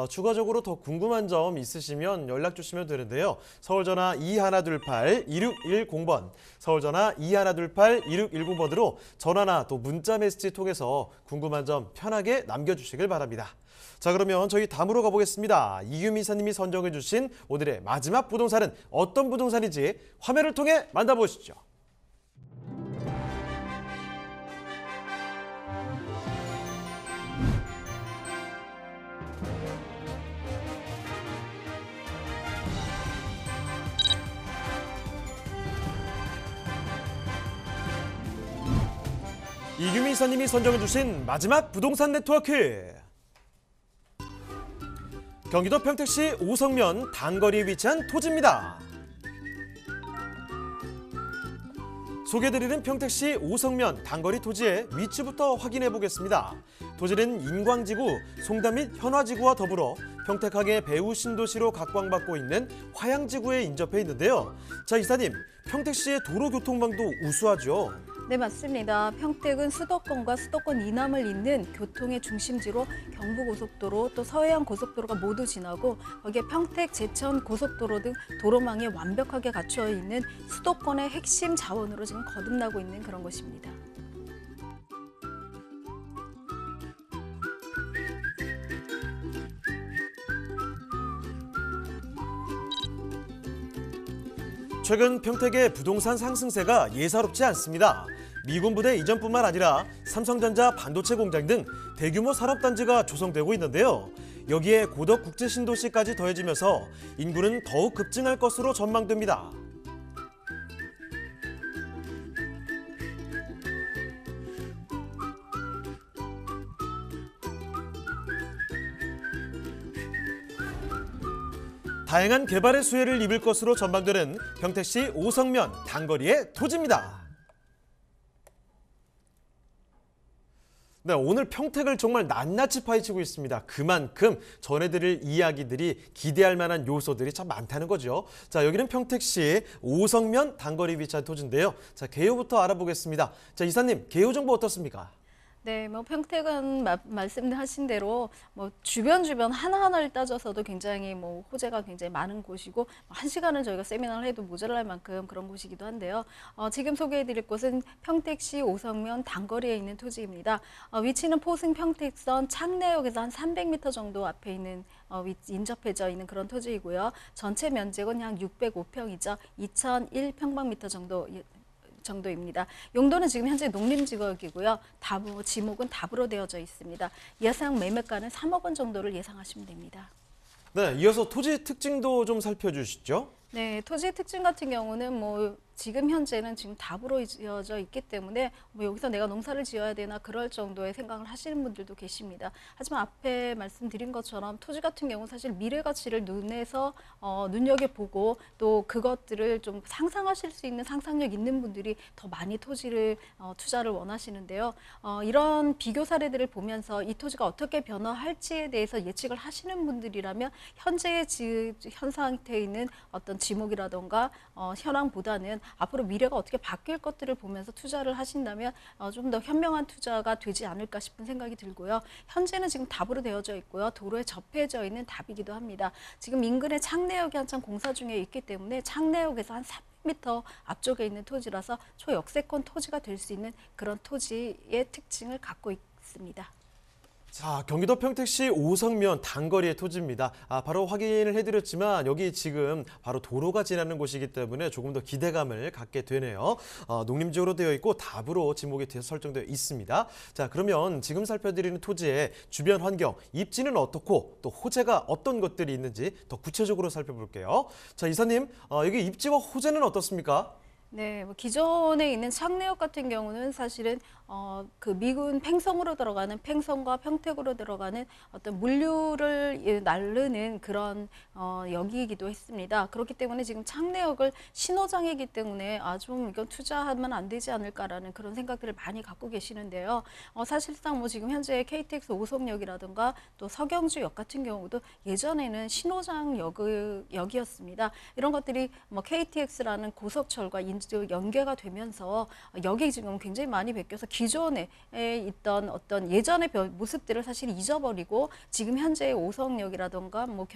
추가적으로 더 궁금한 점 있으시면 연락 주시면 되는데요. 서울전화 2128-2610번, 서울전화 2128-2610번으로 전화나 또 문자 메시지 통해서 궁금한 점 편하게 남겨주시길 바랍니다. 자, 그러면 저희 다음으로 가보겠습니다. 이규미 이사님이 선정해 주신 오늘의 마지막 부동산은 어떤 부동산인지 화면을 통해 만나보시죠. 이규미 이사님이 선정해 주신 마지막 부동산 네트워크. 경기도 평택시 오성면 단거리에 위치한 토지입니다. 소개해드리는 평택시 오성면 단거리 토지의 위치부터 확인해 보겠습니다. 토지는 인광지구, 송담 및 현화지구와 더불어 평택항의 배후 신도시로 각광받고 있는 화양지구에 인접해 있는데요. 자, 이사님, 평택시의 도로 교통망도 우수하죠? 네, 맞습니다. 평택은 수도권과 수도권 이남을 잇는 교통의 중심지로 경부고속도로 또 서해안 고속도로가 모두 지나고 거기에 평택, 제천 고속도로 등 도로망이 완벽하게 갖추어 있는 수도권의 핵심 자원으로 지금 거듭나고 있는 그런 곳입니다. 최근 평택의 부동산 상승세가 예사롭지 않습니다. 미군 부대 이전뿐만 아니라 삼성전자 반도체 공장 등 대규모 산업단지가 조성되고 있는데요. 여기에 고덕 국제신도시까지 더해지면서 인구는 더욱 급증할 것으로 전망됩니다. 다양한 개발의 수혜를 입을 것으로 전망되는 평택시 오성면 단거리의 토지입니다. 네, 오늘 평택을 정말 낱낱이 파헤치고 있습니다. 그만큼 전해드릴 이야기들이 기대할 만한 요소들이 참 많다는 거죠. 자, 여기는 평택시 오성면 단거리 위치한 토지인데요. 자, 개요부터 알아보겠습니다. 자, 이사님, 개요 정보 어떻습니까? 네, 평택은 말씀하신 대로 주변 하나하나를 따져서도 굉장히 호재가 굉장히 많은 곳이고 한 시간을 저희가 세미나를 해도 모자랄 만큼 그런 곳이기도 한데요. 지금 소개해드릴 곳은 평택시 오성면 단거리에 있는 토지입니다. 위치는 포승 평택선 창내역에서 한 300m 정도 앞에 있는 인접해져 있는 그런 토지이고요. 전체 면적은 약 605평이죠. 2001평방미터 정도입니다. 용도는 지금 현재 농림지역이고요. 지목은 답으로 되어져 있습니다. 예상 매매가는 3억 원 정도를 예상하시면 됩니다. 네, 이어서 토지 특징도 좀 살펴주시죠. 네, 토지 특징 같은 경우는 지금 현재는 지금 답으로 지어져 있기 때문에 여기서 내가 농사를 지어야 되나 그럴 정도의 생각을 하시는 분들도 계십니다. 하지만 앞에 말씀드린 것처럼 토지 같은 경우는 사실 미래 가치를 눈에서 눈여겨보고 또 그것들을 좀 상상하실 수 있는 상상력 있는 분들이 더 많이 토지를 투자를 원하시는데요. 이런 비교 사례들을 보면서 이 토지가 어떻게 변화할지에 대해서 예측을 하시는 분들이라면 현재의 현 상태에 있는 어떤 지목이라던가 현황보다는 앞으로 미래가 어떻게 바뀔 것들을 보면서 투자를 하신다면 좀 더 현명한 투자가 되지 않을까 싶은 생각이 들고요. 현재는 지금 답으로 되어져 있고요. 도로에 접해져 있는 답이기도 합니다. 지금 인근에 창내역이 한창 공사 중에 있기 때문에 창내역에서 한 3m 앞쪽에 있는 토지라서 초역세권 토지가 될 수 있는 그런 토지의 특징을 갖고 있습니다. 자, 경기도 평택시 오성면 단거리의 토지입니다. 바로 확인을 해드렸지만 여기 지금 바로 도로가 지나는 곳이기 때문에 조금 더 기대감을 갖게 되네요. 농림지역으로 되어 있고 답으로 지목이 설정되어 있습니다. 자, 그러면 지금 살펴드리는 토지의 주변 환경, 입지는 어떻고 또 호재가 어떤 것들이 있는지 더 구체적으로 살펴볼게요. 자, 이사님, 여기 입지와 호재는 어떻습니까? 네, 기존에 있는 창내역 같은 경우는 사실은 그 미군 팽성으로 들어가는 팽성과 평택으로 들어가는 어떤 물류를 나르는 그런 역이기도 했습니다. 그렇기 때문에 지금 창내역을 신호장이기 때문에 좀 이건 투자하면 안 되지 않을까라는 그런 생각들을 많이 갖고 계시는데요. 사실상 지금 현재 KTX 오송역이라든가 또 서경주역 같은 경우도 예전에는 신호장 역이었습니다. 이런 것들이 KTX라는 고속철과 연계가 되면서 역이 지금 굉장히 많이 바뀌어서 기존에 있던 어떤 예전의 모습들을 사실 잊어버리고 지금 현재의 오성역이라던가 뭐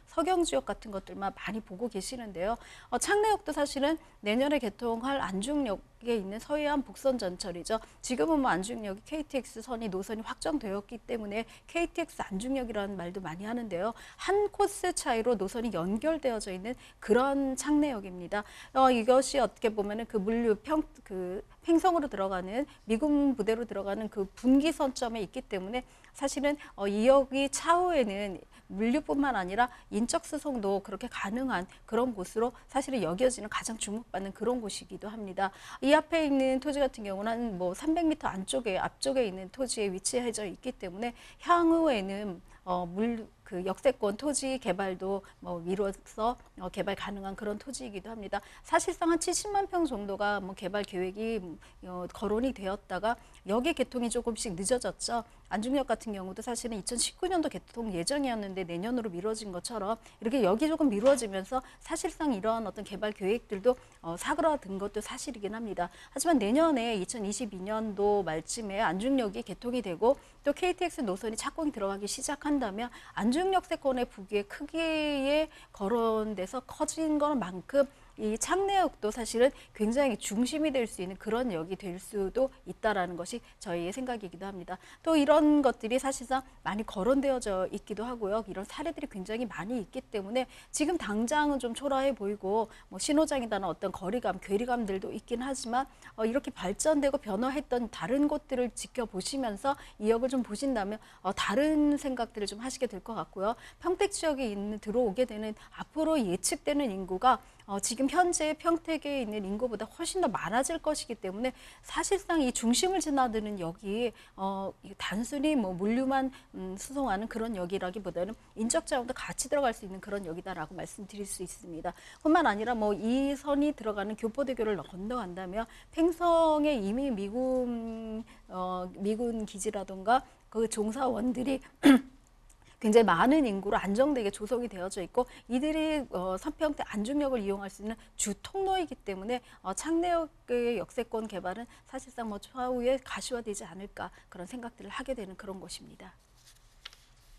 서경 지역 같은 것들만 많이 보고 계시는데요. 창내역도 사실은 내년에 개통할 안중역에 있는 서해안 복선 전철이죠. 지금은 뭐 안중역이 KTX 노선이 확정되었기 때문에 KTX 안중역이라는 말도 많이 하는데요. 한 코스 차이로 노선이 연결되어져 있는 그런 창내역입니다. 이것이 어떻게 보면은 그 횡성으로 들어가는 미군 부대로 들어가는 그 분기선점에 있기 때문에 사실은 이 역이 차후에는 물류뿐만 아니라 인적 수송도 그렇게 가능한 그런 곳으로 사실은 여겨지는 가장 주목받는 그런 곳이기도 합니다. 이 앞에 있는 토지 같은 경우는 뭐 300m 앞쪽에 있는 토지에 위치해져 있기 때문에 향후에는 그 역세권 토지 개발도 미뤄서 개발 가능한 그런 토지이기도 합니다. 사실상 한 70만 평 정도가 개발 계획이 거론이 되었다가 역의 개통이 조금씩 늦어졌죠. 안중역 같은 경우도 사실은 2019년도 개통 예정이었는데 내년으로 미뤄진 것처럼 이렇게 역이 조금 미뤄지면서 사실상 이러한 어떤 개발 계획들도 사그라든 것도 사실이긴 합니다. 하지만 내년에 2022년도 말쯤에 안중역이 개통이 되고 또 KTX 노선이 착공이 들어가기 시작한다면 안중역세권의 부기의 크기에 거론돼서 커진 것만큼 이 창내역도 사실은 굉장히 중심이 될 수 있는 그런 역이 될 수도 있다라는 것이 저희의 생각이기도 합니다. 또 이런 것들이 사실상 많이 거론되어져 있기도 하고요. 이런 사례들이 굉장히 많이 있기 때문에 지금 당장은 좀 초라해 보이고 신호장이라는 어떤 거리감, 괴리감들도 있긴 하지만 이렇게 발전되고 변화했던 다른 곳들을 지켜보시면서 이 역을 좀 보신다면 다른 생각들을 좀 하시게 될 것 같고요. 평택 지역에 들어오게 되는 앞으로 예측되는 인구가 지금 현재 평택에 있는 인구보다 훨씬 더 많아질 것이기 때문에 사실상 이 중심을 지나드는 역이 단순히 물류만 수송하는 그런 역이라기보다는 인적 자원도 같이 들어갈 수 있는 그런 역이다라고 말씀드릴 수 있습니다. 뿐만 아니라 이 선이 들어가는 교포대교를 건너간다면 횡성에 이미 미군 기지라든가 그 종사원들이 굉장히 많은 인구로 안정되게 조성이 되어져 있고 이들이 서평택 안중역을 이용할 수 있는 주 통로이기 때문에 창내역의 역세권 개발은 사실상 차후에 가시화되지 않을까 그런 생각들을 하게 되는 그런 것입니다.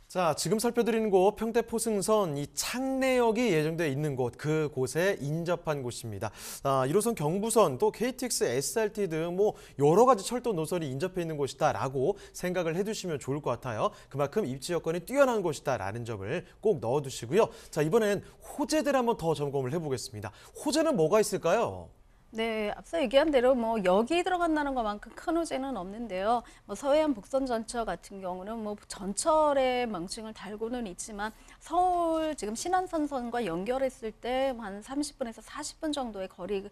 자, 지금 살펴드리는 곳 평택 포승선 이 창내역이 예정되어 있는 곳, 그곳에 인접한 곳입니다. 1호선 경부선 또 KTX, SRT 등 여러 가지 철도 노선이 인접해 있는 곳이다라고 생각을 해두시면 좋을 것 같아요. 그만큼 입지 여건이 뛰어난 곳이다라는 점을 꼭 넣어두시고요. 자, 이번엔 호재들 한번 더 점검을 해보겠습니다. 호재는 뭐가 있을까요? 네, 앞서 얘기한 대로 역이 들어간다는 것만큼 큰 호재는 없는데요. 서해안 복선 전철 같은 경우는 전철의 명칭을 달고는 있지만 서울 지금 신안선선과 연결했을 때 한 30분에서 40분 정도의 거리를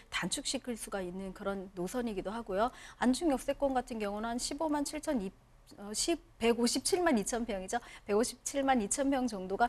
단축시킬 수가 있는 그런 노선이기도 하고요. 안중역세권 같은 경우는 한 157만 2천 평이죠. 157만 2천 평 정도가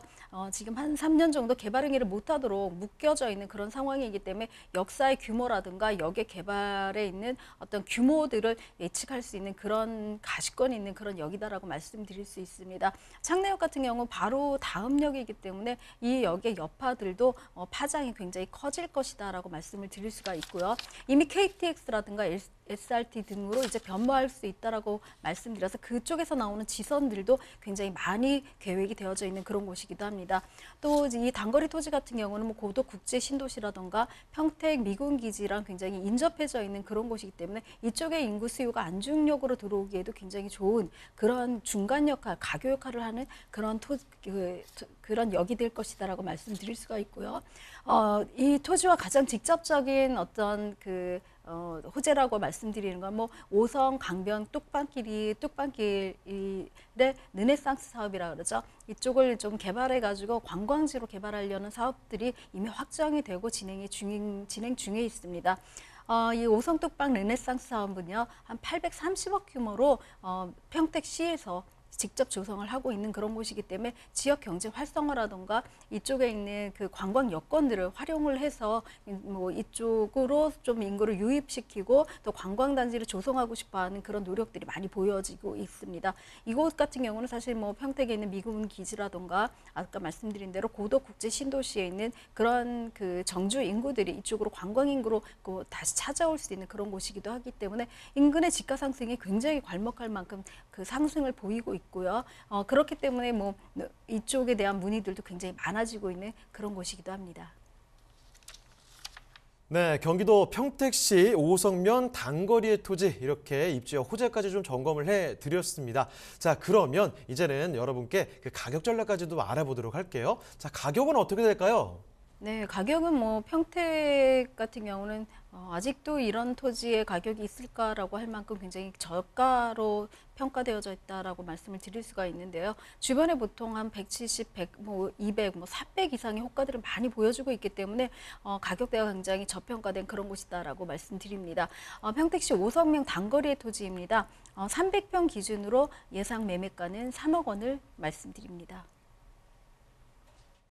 지금 한 3년 정도 개발 행위를 못하도록 묶여져 있는 그런 상황이기 때문에 역사의 규모라든가 역의 개발에 있는 어떤 규모들을 예측할 수 있는 그런 가시권이 있는 그런 역이다라고 말씀드릴 수 있습니다. 창내역 같은 경우 바로 다음 역이기 때문에 이 역의 여파들도 파장이 굉장히 커질 것이다라고 말씀을 드릴 수가 있고요. 이미 KTX라든가 SRT 등으로 이제 변모할 수 있다라고 말씀드려서 그쪽에서 나오는 지선들도 굉장히 많이 계획이 되어져 있는 그런 곳이기도 합니다. 또 이 단거리 토지 같은 경우는 고도 국제 신도시라던가 평택 미군 기지랑 굉장히 인접해져 있는 그런 곳이기 때문에 이쪽의 인구 수요가 안중역으로 들어오기에도 굉장히 좋은 그런 중간 역할, 가교 역할을 하는 그런 그런 역이 될 것이다라고 말씀드릴 수가 있고요. 이 토지와 가장 직접적인 어떤 호재라고 말씀드리는 건 오성, 강변, 뚝방길의 르네상스 사업이라 그러죠. 이쪽을 좀 개발해가지고 관광지로 개발하려는 사업들이 이미 확정이 되고 진행 중에 있습니다. 이 오성 뚝방 르네상스 사업은요, 한 830억 규모로 평택시에서 직접 조성을 하고 있는 그런 곳이기 때문에 지역 경제 활성화라던가 이쪽에 있는 그 관광 여건들을 활용을 해서 뭐 이쪽으로 좀 인구를 유입시키고 또 관광 단지를 조성하고 싶어하는 그런 노력들이 많이 보여지고 있습니다. 이곳 같은 경우는 사실 뭐 평택에 있는 미군 기지라던가 아까 말씀드린 대로 고덕 국제 신도시에 있는 그런 그 정주 인구들이 이쪽으로 관광 인구로 다시 찾아올 수 있는 그런 곳이기도 하기 때문에 인근의 집가 상승이 굉장히 괄목할 만큼 그 상승을 보이고 있고요. 그렇기 때문에 뭐 이쪽에 대한 문의들도 굉장히 많아지고 있는 그런 곳이기도 합니다. 네, 경기도 평택시 오성면 단거리의 토지 이렇게 입지와 호재까지 좀 점검을 해드렸습니다. 자, 그러면 이제는 여러분께 그 가격 전략까지도 알아보도록 할게요. 자, 가격은 어떻게 될까요? 네, 가격은 뭐 평택 같은 경우는 아직도 이런 토지의 가격이 있을까라고 할 만큼 굉장히 저가로 평가되어져 있다라고 말씀을 드릴 수가 있는데요. 주변에 보통 한 170, 100, 뭐 200, 뭐 300 이상의 호가들을 많이 보여주고 있기 때문에 가격대가 굉장히 저평가된 그런 곳이다라고 말씀드립니다. 평택시 오성면 단거리의 토지입니다. 300평 기준으로 예상 매매가는 3억 원을 말씀드립니다.